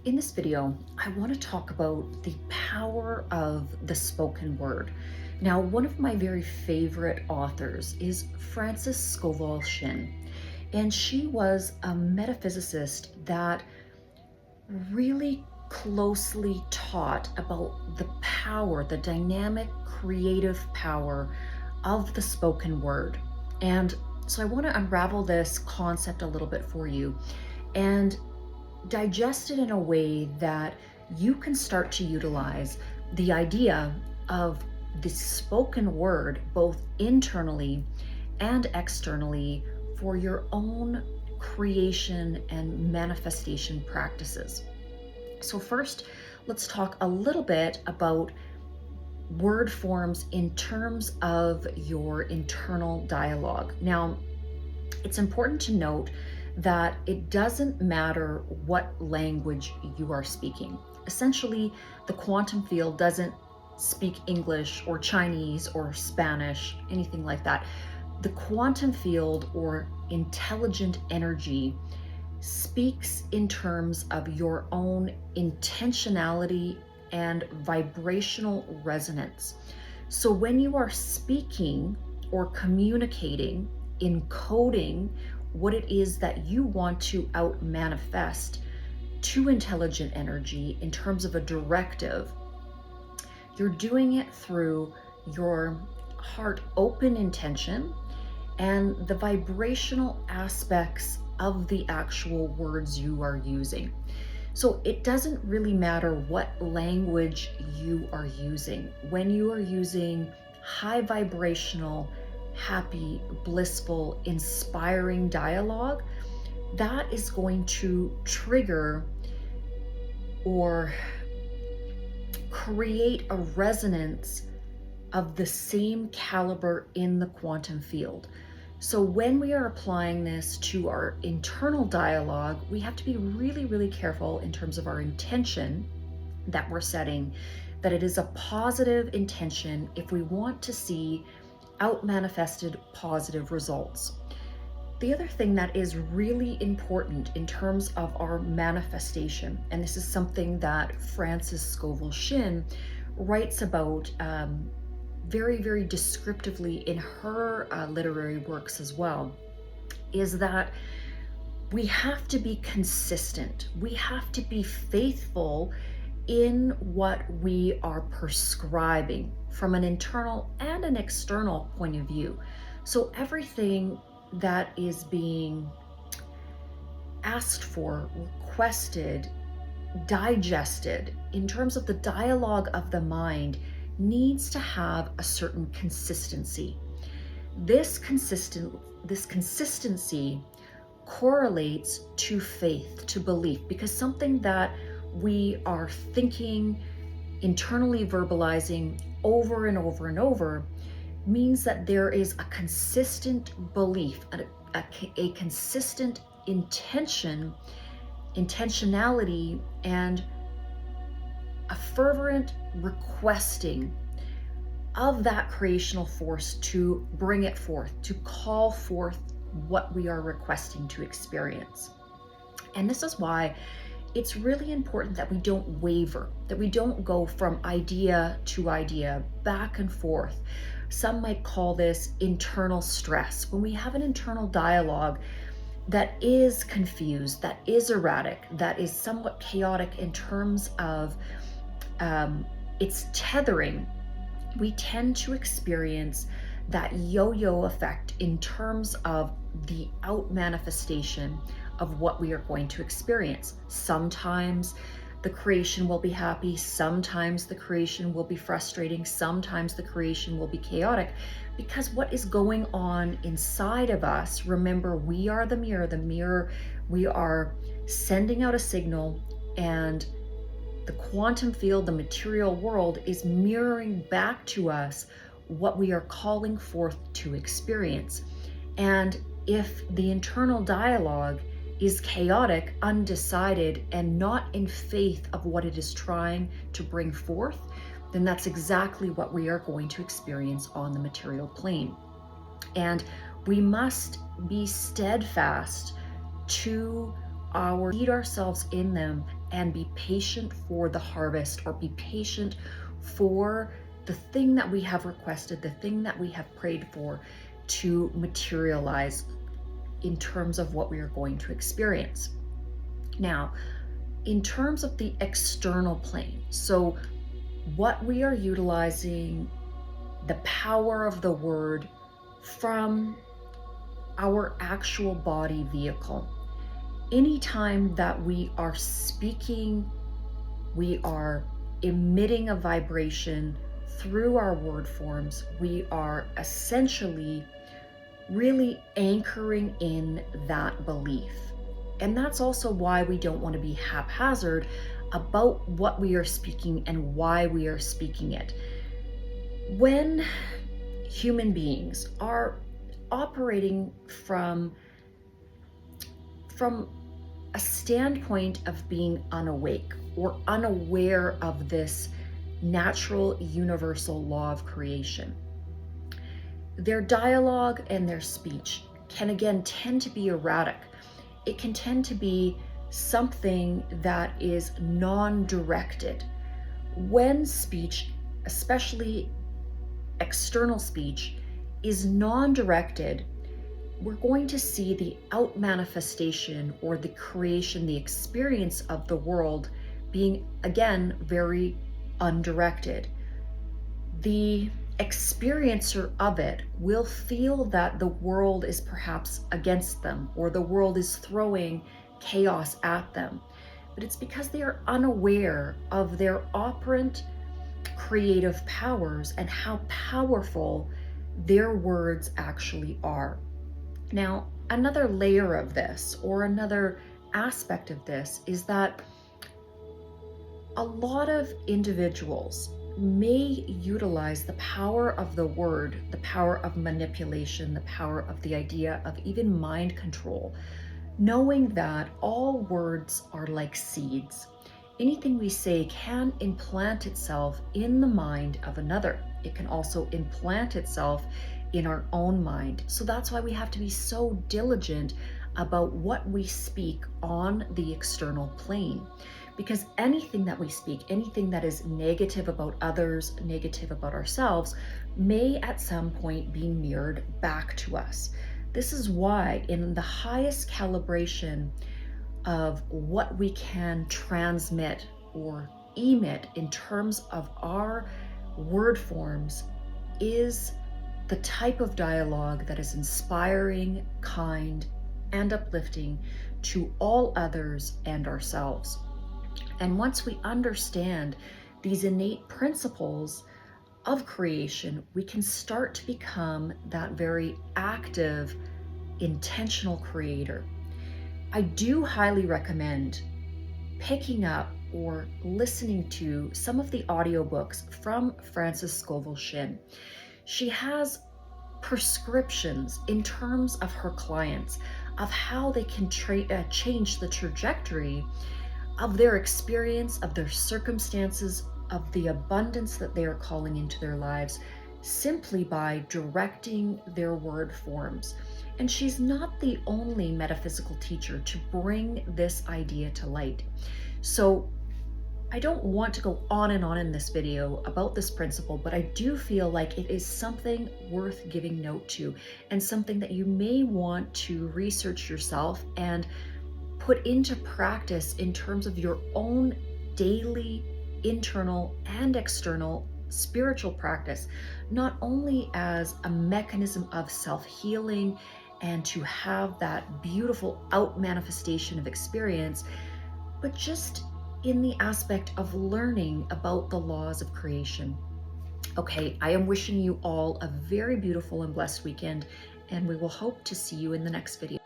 In this video, I want to talk about the power of the spoken word. Now, one of my very favorite authors is Frances Scovel Shinn, and she was a metaphysicist that really closely taught about the power, the dynamic, creative power of the spoken word. And so I want to unravel this concept a little bit for you and digest it in a way that you can start to utilize the idea of the spoken word both internally and externally for your own creation and manifestation practices. So first, let's talk a little bit about word forms in terms of your internal dialogue. Now, it's important to note that it doesn't matter what language you are speaking. Essentially, the quantum field doesn't speak English or Chinese or Spanish, anything like that. The quantum field or intelligent energy speaks in terms of your own intentionality and vibrational resonance. So when you are speaking or communicating, encoding what it is that you want to out manifest to intelligent energy in terms of a directive, you're doing it through your heart open intention and the vibrational aspects of the actual words you are using. So it doesn't really matter what language you are using. When you are using high vibrational, happy, blissful, inspiring dialogue, that is going to trigger or create a resonance of the same caliber in the quantum field. So when we are applying this to our internal dialogue, we have to be really, really careful in terms of our intention that we're setting, that it is a positive intention if we want to see out manifested positive results. The other thing that is really important in terms of our manifestation, and this is something that Frances Scovel Shinn writes about very, very descriptively in her literary works as well, is that we have to be consistent. We have to be faithful in what we are prescribing from an internal and an external point of view. So everything that is being asked for, requested, digested in terms of the dialogue of the mind needs to have a certain consistency. This consistency correlates to faith, to belief, because something that we are thinking, internally verbalizing over and over and over means that there is a consistent belief, a consistent intentionality, and a fervent requesting of that creational force to bring it forth, to call forth what we are requesting to experience. And this is why it's really important that we don't waver, that we don't go from idea to idea, back and forth. Some might call this internal stress. When we have an internal dialogue that is confused, that is erratic, that is somewhat chaotic in terms of its tethering, we tend to experience that yo-yo effect in terms of the out manifestation of what we are going to experience. Sometimes the creation will be happy, sometimes the creation will be frustrating, sometimes the creation will be chaotic, because what is going on inside of us, remember, we are the mirror, we are sending out a signal, and the quantum field, the material world, is mirroring back to us what we are calling forth to experience. And if the internal dialogue is chaotic, undecided, and not in faith of what it is trying to bring forth, then that's exactly what we are going to experience on the material plane. And we must be steadfast to our lead ourselves in them and be patient for the harvest, or be patient for the thing that we have requested, the thing that we have prayed for to materialize in terms of what we are going to experience. Now, in terms of the external plane, so what we are utilizing the power of the word from our actual body vehicle. Anytime that we are speaking, we are emitting a vibration through our word forms, we are essentially really anchoring in that belief. And that's also why we don't want to be haphazard about what we are speaking and why we are speaking it. When human beings are operating from a standpoint of being unawake or unaware of this natural universal law of creation, their dialogue and their speech can again tend to be erratic. It can tend to be something that is non-directed. When speech, especially external speech, is non-directed, we're going to see the out manifestation or the creation, the experience of the world being, again, very undirected. The experiencer of it will feel that the world is perhaps against them, or the world is throwing chaos at them. But it's because they are unaware of their operant creative powers and how powerful their words actually are. Now, another layer of this, or another aspect of this, is that a lot of individuals may utilize the power of the word, the power of manipulation, the power of the idea of even mind control, knowing that all words are like seeds. Anything we say can implant itself in the mind of another. It can also implant itself in our own mind. So that's why we have to be so diligent about what we speak on the external plane. Because anything that we speak, anything that is negative about others, negative about ourselves, may at some point be mirrored back to us. This is why in the highest calibration of what we can transmit or emit in terms of our word forms is the type of dialogue that is inspiring, kind, and uplifting to all others and ourselves. And once we understand these innate principles of creation, we can start to become that very active, intentional creator. I do highly recommend picking up or listening to some of the audiobooks from Frances Scovel Shinn. She has prescriptions in terms of her clients of how they can change the trajectory of their experience, of their circumstances, of the abundance that they are calling into their lives, simply by directing their word forms. And she's not the only metaphysical teacher to bring this idea to light. So I don't want to go on and on in this video about this principle, but I do feel like it is something worth giving note to, and something that you may want to research yourself and put into practice in terms of your own daily, internal and external spiritual practice, not only as a mechanism of self-healing and to have that beautiful out manifestation of experience, but just in the aspect of learning about the laws of creation. Okay, I am wishing you all a very beautiful and blessed weekend, and we will hope to see you in the next video.